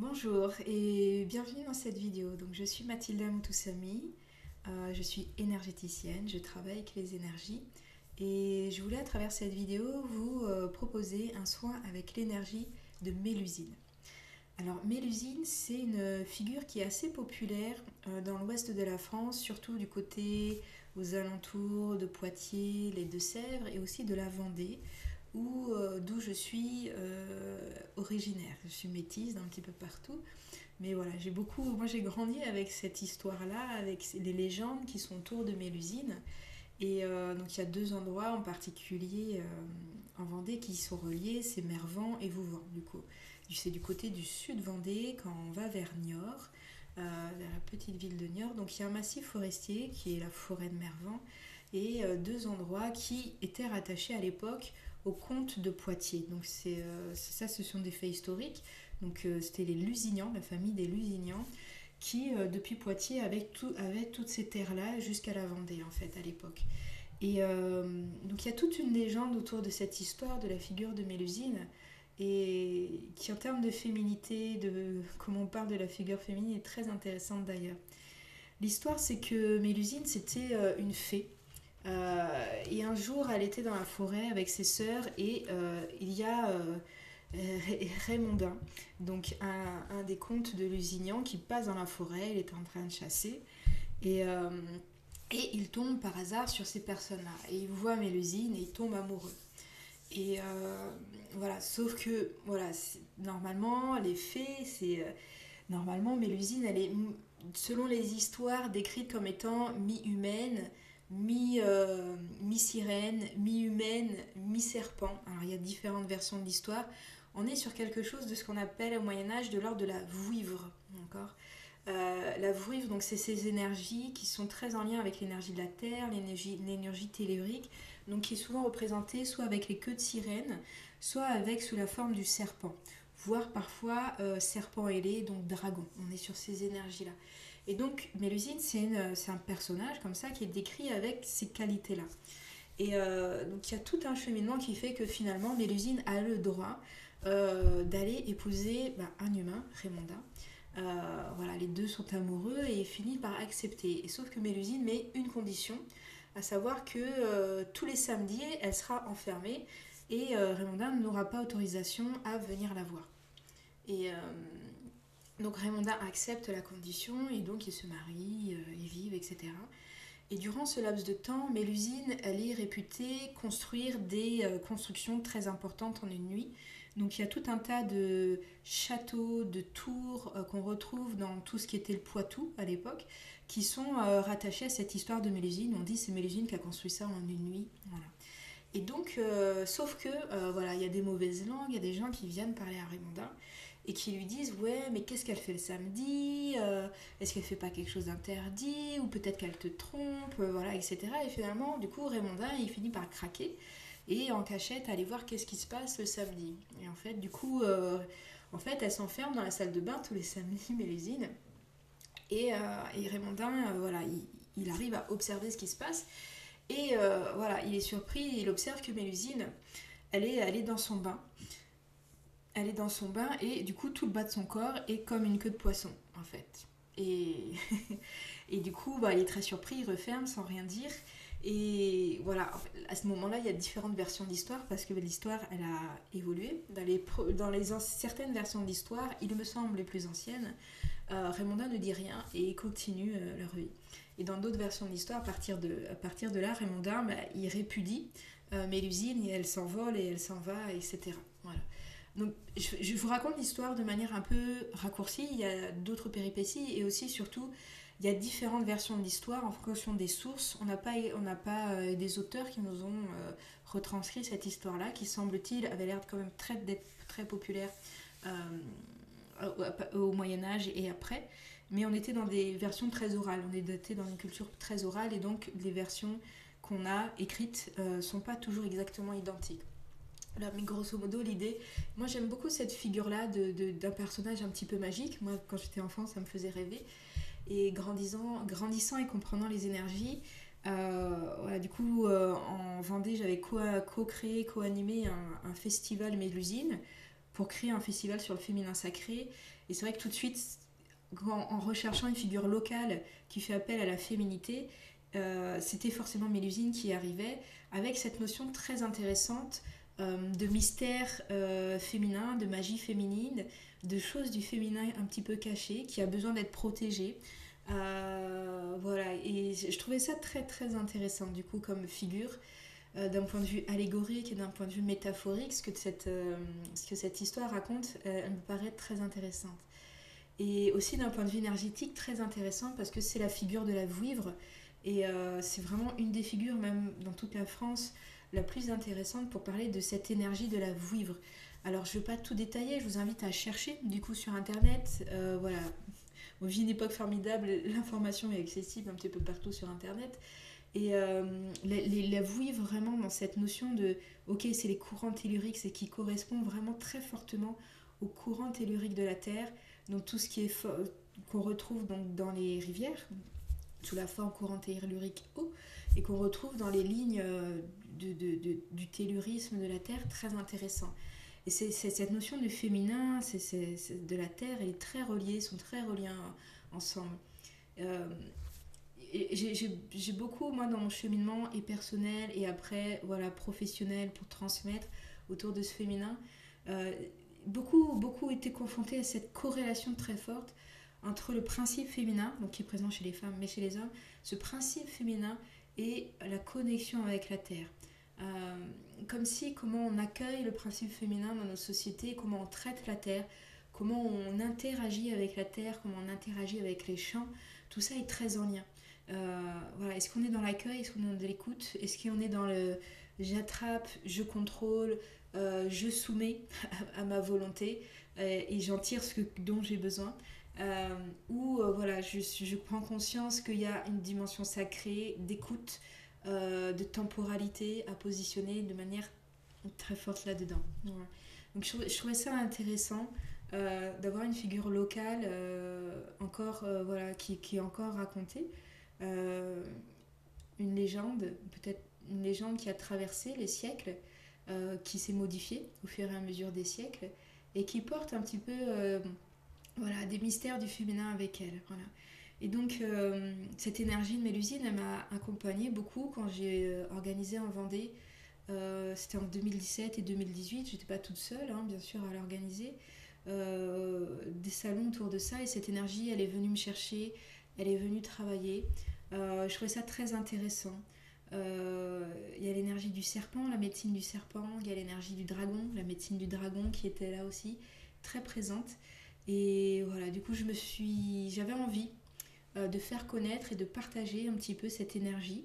Bonjour et bienvenue dans cette vidéo. Donc, je suis Mathilda Moutoussamy, je suis énergéticienne, je travaille avec les énergies et je voulais à travers cette vidéo vous proposer un soin avec l'énergie de Mélusine. Alors Mélusine, c'est une figure qui est assez populaire dans l'ouest de la France, surtout du côté aux alentours de Poitiers, les Deux-Sèvres et aussi de la Vendée, d'où je suis originaire. Je suis métisse d'un petit peu partout. Mais voilà, moi j'ai grandi avec cette histoire-là, avec les légendes qui sont autour de Mélusine. Et donc il y a deux endroits en particulier en Vendée qui sont reliés, c'est Mervan et Vouvant du coup. C'est du côté du sud Vendée quand on va vers Niort, vers la petite ville de Niort. Donc il y a un massif forestier qui est la forêt de Mervan et deux endroits qui étaient rattachés à l'époque au comte de Poitiers. Donc ça, ce sont des faits historiques. Donc c'était les Lusignans, la famille des Lusignans, qui depuis Poitiers avait toutes ces terres-là jusqu'à la Vendée en fait à l'époque. Et donc il y a toute une légende autour de cette histoire de la figure de Mélusine et qui en termes de féminité, de comment on parle de la figure féminine est très intéressante d'ailleurs. L'histoire c'est que Mélusine c'était une fée et un jour, elle était dans la forêt avec ses sœurs et il y a Raymondin, donc un des comtes de Lusignan, qui passe dans la forêt. Il est en train de chasser et, euh, et il tombe par hasard sur ces personnes-là. Et il voit Mélusine et il tombe amoureux. Et voilà, sauf que voilà, normalement, les fées, normalement, Mélusine, elle est, selon les histoires, décrite comme étant mi-humaine, mi-sirène, mi-humaine, mi-serpent. Alors il y a différentes versions de l'histoire. On est sur quelque chose de ce qu'on appelle au Moyen-Âge de l'ordre de la vouivre. D'accord. La vouivre, donc c'est ces énergies qui sont très en lien avec l'énergie de la terre, l'énergie tellurique, donc qui est souvent représentée soit avec les queues de sirène, soit avec sous la forme du serpent, voire parfois serpent ailé, donc dragon. On est sur ces énergies-là. Et donc Mélusine, c'est un personnage comme ça qui est décrit avec ces qualités-là. Et donc il y a tout un cheminement qui fait que finalement Mélusine a le droit d'aller épouser un humain, Raymondin. Voilà, les deux sont amoureux et finit par accepter. Et sauf que Mélusine met une condition, à savoir que tous les samedis, elle sera enfermée et Raymondin n'aura pas autorisation à venir la voir. Et donc Raymondin accepte la condition et donc ils se marient, ils vivent, etc. Et durant ce laps de temps, Mélusine, elle est réputée construire des constructions très importantes en une nuit. Donc il y a tout un tas de châteaux, de tours qu'on retrouve dans tout ce qui était le Poitou à l'époque, qui sont rattachés à cette histoire de Mélusine. On dit que c'est Mélusine qui a construit ça en une nuit. Voilà. Et donc, sauf que, voilà, il y a des mauvaises langues, il y a des gens qui viennent parler à Raymondin et qui lui disent ouais mais qu'est-ce qu'elle fait le samedi, est-ce qu'elle fait pas quelque chose d'interdit ou peut-être qu'elle te trompe, voilà, etc. Et finalement du coup Raymondin il finit par craquer et en cachette aller voir qu'est-ce qui se passe le samedi. Et en fait du coup en fait elle s'enferme dans la salle de bain tous les samedis Mélusine et Raymondin voilà il arrive à observer ce qui se passe et voilà il est surpris, il observe que Mélusine elle est dans son bain, elle est dans son bain et du coup tout le bas de son corps est comme une queue de poisson en fait. Et, et du coup il est très surpris, il referme sans rien dire. Et voilà, en fait, à ce moment-là, il y a différentes versions de l'histoire parce que l'histoire, elle a évolué. Certaines versions de l'histoire, il me semble les plus anciennes, Raymondin ne dit rien et continue leur vie. Et dans d'autres versions de l'histoire, à partir de là, Raymondin, il répudie Mélusine et elle s'envole et elle s'en va, etc. Voilà. Donc, je vous raconte l'histoire de manière un peu raccourcie. Il y a d'autres péripéties et aussi, surtout, il y a différentes versions de l'histoire en fonction des sources. On n'a pas des auteurs qui nous ont retranscrit cette histoire-là, qui semble-t-il avait l'air quand même d'être très populaire au Moyen-Âge et après. Mais on était dans des versions très orales. On était dans une culture très orale et donc les versions qu'on a écrites sont pas toujours exactement identiques. Là, mais grosso modo, l'idée, moi j'aime beaucoup cette figure-là d'un personnage un petit peu magique. Moi, quand j'étais enfant, ça me faisait rêver. Et grandissant et comprenant les énergies, voilà, du coup, en Vendée, j'avais co-créé, co-animé un festival Mélusine pour créer un festival sur le féminin sacré. Et c'est vrai que tout de suite, en recherchant une figure locale qui fait appel à la féminité, c'était forcément Mélusine qui arrivait avec cette notion très intéressante de mystère féminin, de magie féminine, de choses du féminin un petit peu cachées, qui a besoin d'être protégée. Voilà, et je trouvais ça très très intéressant du coup comme figure, d'un point de vue allégorique et d'un point de vue métaphorique, ce que cette histoire raconte, elle me paraît très intéressante. Et aussi d'un point de vue énergétique, très intéressant parce que c'est la figure de la vouivre. Et c'est vraiment une des figures, même dans toute la France, la plus intéressante pour parler de cette énergie de la vouivre. Alors je ne vais pas tout détailler, je vous invite à chercher du coup sur internet. Voilà, on vit une époque formidable, l'information est accessible un petit peu partout sur internet. Et la vouivre vraiment dans cette notion de, ok, c'est les courants telluriques, c'est qui correspond vraiment très fortement aux courants telluriques de la Terre, donc tout ce qui est qu'on retrouve donc dans les rivières, sous la forme courant tellurique eau, et qu'on retrouve dans les lignes du tellurisme de la Terre, très intéressant. Et c'est cette notion du féminin, de la Terre, elle est très reliée, sont très reliés ensemble. Euh, j'ai beaucoup, moi, dans mon cheminement, et personnel, et après, voilà, professionnel, pour transmettre autour de ce féminin, euh, beaucoup été confrontés à cette corrélation très forte entre le principe féminin, donc qui est présent chez les femmes, mais chez les hommes, ce principe féminin et la connexion avec la Terre. Euh, Comme si, comment on accueille le principe féminin dans nos sociétés, comment on traite la Terre, comment on interagit avec la Terre, comment on interagit avec les champs, tout ça est très en lien. Voilà. Est-ce qu'on est dans l'accueil, est-ce qu'on est dans l'écoute, est-ce qu'on est dans le j'attrape, je contrôle, je soumets à ma volonté et j'en tire dont j'ai besoin, ou voilà, je prends conscience qu'il y a une dimension sacrée d'écoute, de temporalité à positionner de manière très forte là-dedans. Voilà. Donc je trouvais ça intéressant d'avoir une figure locale encore voilà, qui est encore racontée. Euh, une légende, peut-être une légende qui a traversé les siècles, qui s'est modifiée au fur et à mesure des siècles et qui porte un petit peu voilà, des mystères du féminin avec elle. Voilà. Et donc, cette énergie de Mélusine, elle m'a accompagnée beaucoup quand j'ai organisé en Vendée. C'était en 2017 et 2018. J'étais pas toute seule, hein, bien sûr, à l'organiser. Des salons autour de ça. Et cette énergie, elle est venue me chercher. Elle est venue travailler. Je trouvais ça très intéressant. Il y a l'énergie du serpent, la médecine du serpent. Il y a l'énergie du dragon, la médecine du dragon qui était là aussi, très présente. Et voilà, du coup, j'avais envie de faire connaître et de partager un petit peu cette énergie.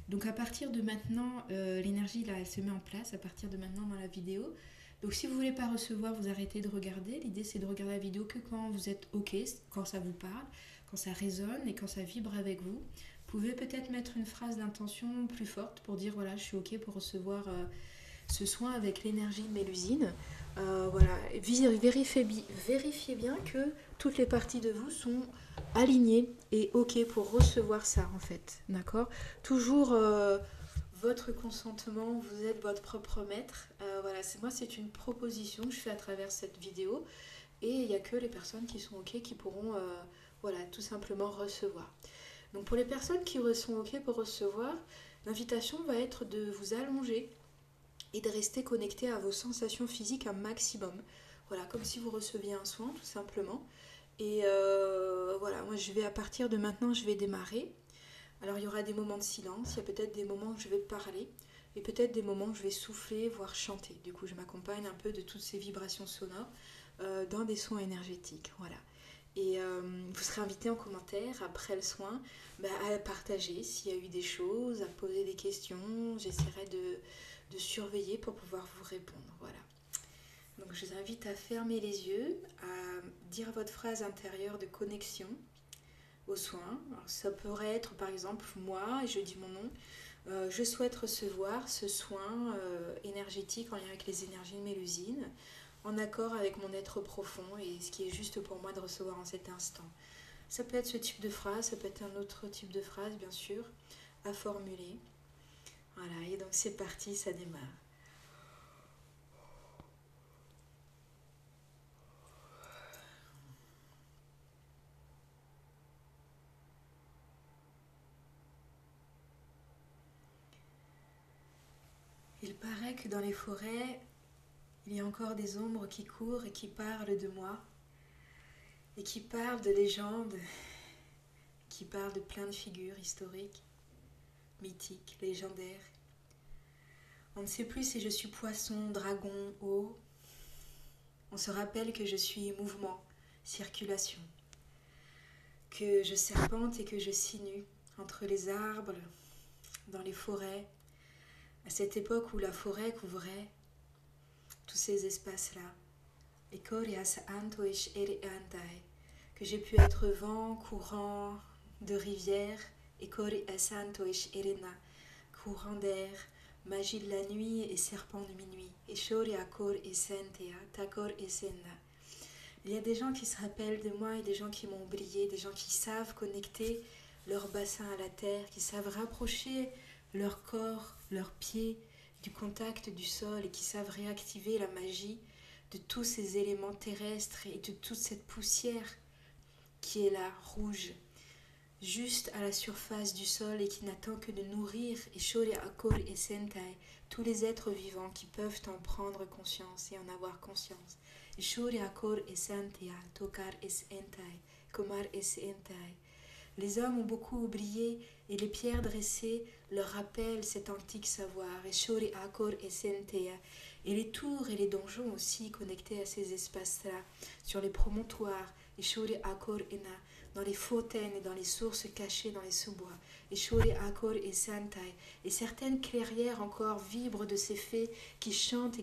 Donc à partir de maintenant, l'énergie là, elle se met en place à partir de maintenant dans la vidéo. Donc si vous voulez pas recevoir, vous arrêtez de regarder. L'idée c'est de regarder la vidéo que quand vous êtes ok, quand ça vous parle, quand ça résonne et quand ça vibre avec vous. Vous pouvez peut-être mettre une phrase d'intention plus forte pour dire voilà, je suis ok pour recevoir ce soin avec l'énergie de Mélusine. Voilà, vérifiez bien que toutes les parties de vous sont alignées et ok pour recevoir ça en fait, d'accord. Toujours votre consentement, vous êtes votre propre maître. Voilà, c'est une proposition que je fais à travers cette vidéo et il n'y a que les personnes qui sont ok qui pourront voilà, tout simplement recevoir. Donc pour les personnes qui sont ok pour recevoir, l'invitation va être de vous allonger et de rester connecté à vos sensations physiques un maximum. Voilà, comme si vous receviez un soin tout simplement. Et voilà, moi je vais à partir de maintenant, je vais démarrer. Alors il y aura des moments de silence, il y a peut-être des moments où je vais parler et peut-être des moments où je vais souffler, voire chanter. Du coup, je m'accompagne un peu de toutes ces vibrations sonores dans des sons énergétiques. Voilà. Et vous serez invité en commentaire après le soin à partager s'il y a eu des choses, à poser des questions. J'essaierai de surveiller pour pouvoir vous répondre. Voilà. Donc je vous invite à fermer les yeux, à dire votre phrase intérieure de connexion au soin. Alors, ça pourrait être par exemple moi, et je dis mon nom, je souhaite recevoir ce soin énergétique en lien avec les énergies de Mélusine, en accord avec mon être profond et ce qui est juste pour moi de recevoir en cet instant. Ça peut être ce type de phrase, ça peut être un autre type de phrase bien sûr, à formuler. Voilà, et donc c'est parti, ça démarre. vrai que dans les forêts, il y a encore des ombres qui courent et qui parlent de moi, et qui parlent de légendes, qui parlent de plein de figures historiques, mythiques, légendaires. On ne sait plus si je suis poisson, dragon, eau. On se rappelle que je suis mouvement, circulation, que je serpente et que je sinue entre les arbres, dans les forêts, à cette époque où la forêt couvrait tous ces espaces-là. Et que j'ai pu être vent, courant de rivière, et courant d'air, magie de la nuit et serpent de minuit. Et il y a des gens qui se rappellent de moi et des gens qui m'ont oublié, des gens qui savent connecter leur bassin à la terre, qui savent rapprocher leur corps, leurs pieds du contact du sol et qui savent réactiver la magie de tous ces éléments terrestres et de toute cette poussière qui est là, rouge, juste à la surface du sol et qui n'attend que de nourrir et Shori Akor et Sentai, tous les êtres vivants qui peuvent en prendre conscience et en avoir conscience. Et Shori Akor et Sentai, Tokar et Sentai, Komar et Sentai. Les hommes ont beaucoup oublié et les pierres dressées leur rappellent cet antique savoir. Et Shori Akor et Sentai. Et les tours et les donjons aussi connectés à ces espaces-là, sur les promontoires, et Shori Akor Ena, dans les fontaines et dans les sources cachées dans les sous-bois, et Shori Akor et Santai, et certaines clairières encore vibrent de ces fées qui chantent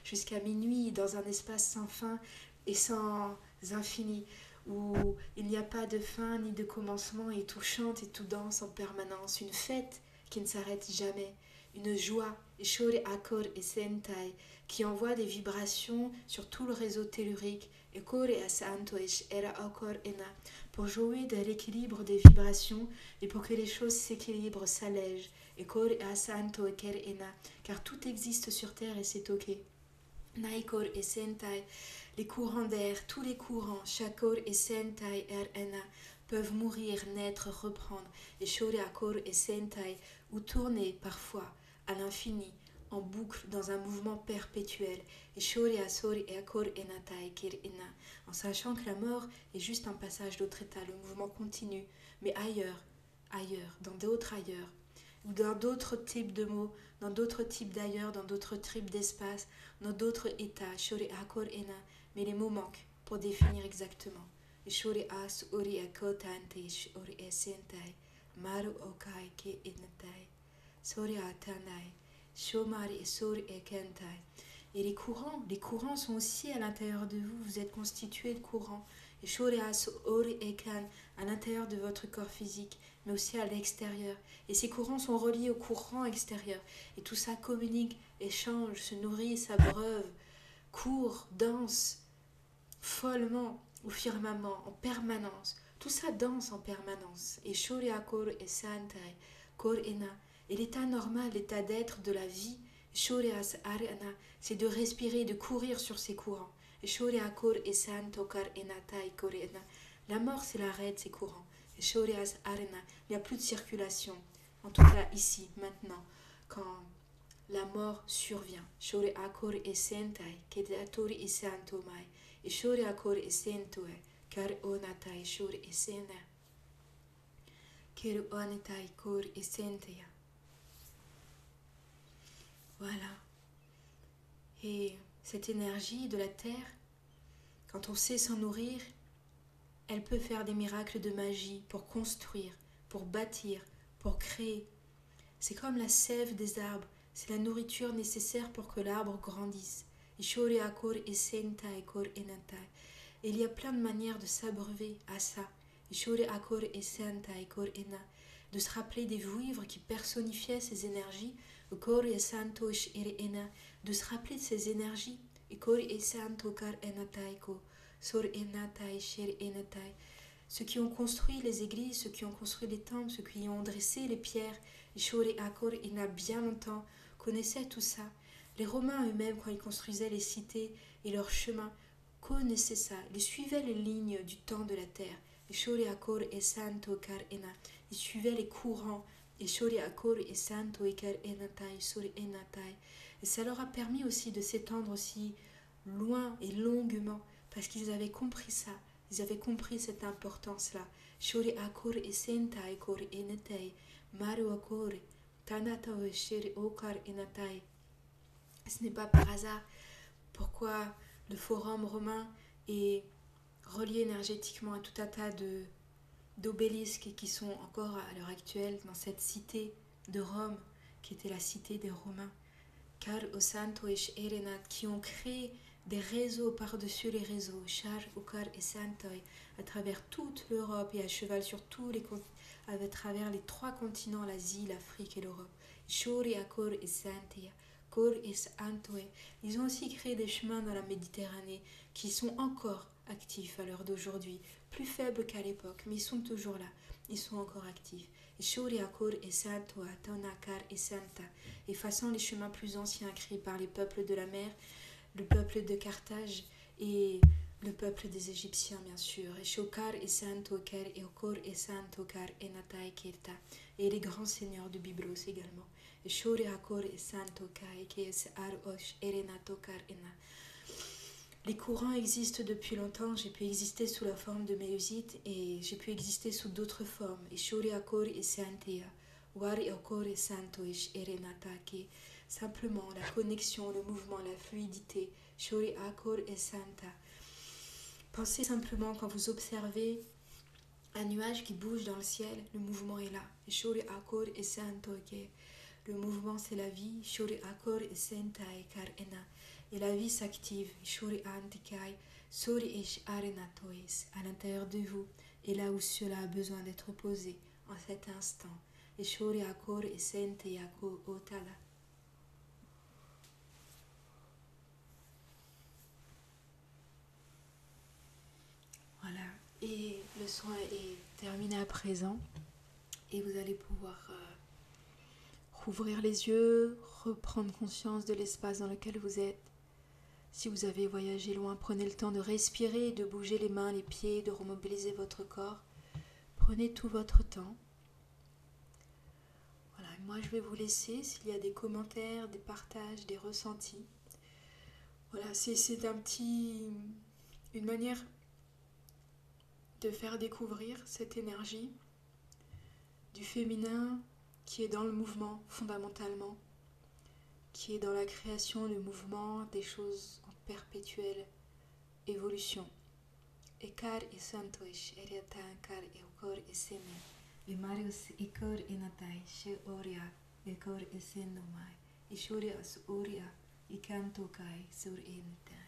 jusqu'à minuit dans un espace sans fin et sans infini, où il n'y a pas de fin ni de commencement et tout chante et tout danse en permanence, une fête qui ne s'arrête jamais, une joie, et Shori Akor et Sentai, qui envoie des vibrations sur tout le réseau tellurique, et Kore Asanto Era Akor Ena, pour jouer de l'équilibre des vibrations et pour que les choses s'équilibrent, s'allègent, et Kore Asanto Eker Ena, car tout existe sur terre et c'est ok. Naikor et Sentai, les courants d'air, tous les courants, Shakor et Sentai Ena, peuvent mourir, naître, reprendre, et Shori Akor et Sentai, ou tourner parfois à l'infini, en boucle dans un mouvement perpétuel, et Shori Asori et Akor Enatai Kir Ena, en sachant que la mort est juste un passage d'autre état, le mouvement continue, mais ailleurs, dans d'autres ailleurs, ou dans d'autres types de mots, dans d'autres types d'ailleurs, dans d'autres types d'espace, dans d'autres états, Shori Akor Ena, mais les mots manquent pour définir exactement. Shori As Ori Akotante Shori Esentai, Maru Okai Ki Enatai, Sori Atanai, Shomari et Sori et Kentai. Et les courants sont aussi à l'intérieur de vous. Vous êtes constitué de courants. Et Shori As Ori et Kan à l'intérieur de votre corps physique, mais aussi à l'extérieur. Et ces courants sont reliés aux courants extérieurs. Et tout ça communique, échange, se nourrit, s'abreuve, court, danse, follement au firmament, en permanence. Tout ça danse en permanence. Et Shori Akor et Santai, Kor Ena. Et l'état normal, l'état d'être de la vie, Shorias Arana, c'est de respirer, de courir sur ces courants. Et Shoria Kor et Santokar Enatai Korena. La mort, c'est l'arrêt de ces courants. Et Shorias Arana, il n'y a plus de circulation. En tout cas, ici, maintenant, quand la mort survient. Shoria Kor et Sentai, Kedatori et Santomai. Et Shoria Kor et Sentoe, Kar Onatai Shor et Sena. Ker Onatai Kor et Sentea. Voilà. Et cette énergie de la terre, quand on sait s'en nourrir, elle peut faire des miracles de magie pour construire, pour bâtir, pour créer. C'est comme la sève des arbres, c'est la nourriture nécessaire pour que l'arbre grandisse. Et il y a plein de manières de s'abreuver à ça. De se rappeler des vouivres qui personnifiaient ces énergies, de se rappeler de ces énergies, ceux qui ont construit les églises, ceux qui ont construit les temples, ceux qui ont dressé les pierres, il y a bien longtemps, connaissaient tout ça. Les Romains eux-mêmes, quand ils construisaient les cités et leurs chemins, connaissaient ça. Ils suivaient les lignes du temps de la terre. Ils suivaient les courants Et Shori Akor et Santo Iker Enatai Sori Enatai. Et ça leur a permis aussi de s'étendre aussi loin et longuement parce qu'ils avaient compris ça. Ils avaient compris cette importance-là. Shori Akor et Sentai Kor Enatai. Maru Akor Tanatao Shiri Okar Enatai. Ce n'est pas par hasard pourquoi le forum romain est relié énergétiquement à tout un tas d'obélisques qui sont encore à l'heure actuelle dans cette cité de Rome qui était la cité des Romains. Car au Santo et Erenat qui ont créé des réseaux par-dessus les réseaux, Char, Ukar et Santoi, à travers toute l'Europe et à cheval sur à travers les 3 continents, l'Asie, l'Afrique et l'Europe. Shori, Akor et Santia, Kor et Santoe. Ils ont aussi créé des chemins dans la Méditerranée qui sont encore actifs à l'heure d'aujourd'hui, plus faibles qu'à l'époque, mais ils sont toujours là, ils sont encore actifs. Shori, Akor et Santoa, Tonakar et Santa, effaçant les chemins plus anciens créés par les peuples de la mer, le peuple de Carthage et le peuple des Égyptiens, bien sûr. Et Shokar et Santoker et Okor et Santokar et Natai Kirta, et les grands seigneurs de Byblos également. Et Shori Akor et Santokai, Kes Arosh, Erenatokar et Na. Les courants existent depuis longtemps. J'ai pu exister sous la forme de Méusite et j'ai pu exister sous d'autres formes. Et Shori Akor et Santea, Wari Okor et Santoish Erenatake. Simplement la connexion, le mouvement, la fluidité. Shori Akor et Santa. Pensez simplement quand vous observez un nuage qui bouge dans le ciel, le mouvement est là. Shori Akor et Santoke. Le mouvement c'est la vie. Shori Akor et Sentai Karena. Et la vie s'active. Shori Antikai, Sori Ish Arenatois, à l'intérieur de vous, et là où cela a besoin d'être posé, en cet instant. Et Shori Akor et Sente Yako Otala. Voilà. Et le soin est terminé à présent. Et vous allez pouvoir rouvrir les yeux, reprendre conscience de l'espace dans lequel vous êtes. Si vous avez voyagé loin, prenez le temps de respirer, de bouger les mains, les pieds, de remobiliser votre corps. Prenez tout votre temps. Voilà, moi je vais vous laisser s'il y a des commentaires, des partages, des ressentis. Voilà, c'est une manière de faire découvrir cette énergie du féminin qui est dans le mouvement fondamentalement, qui est dans la création du mouvement, des choses en perpétuelle évolution. Ekar et Santoish, Eriatan Kar et Okor et Seme, et Marius Ekor et Natai, She Oria, Ekor et Senomai, et Shuri as Oria, et Kantokai sur Enta.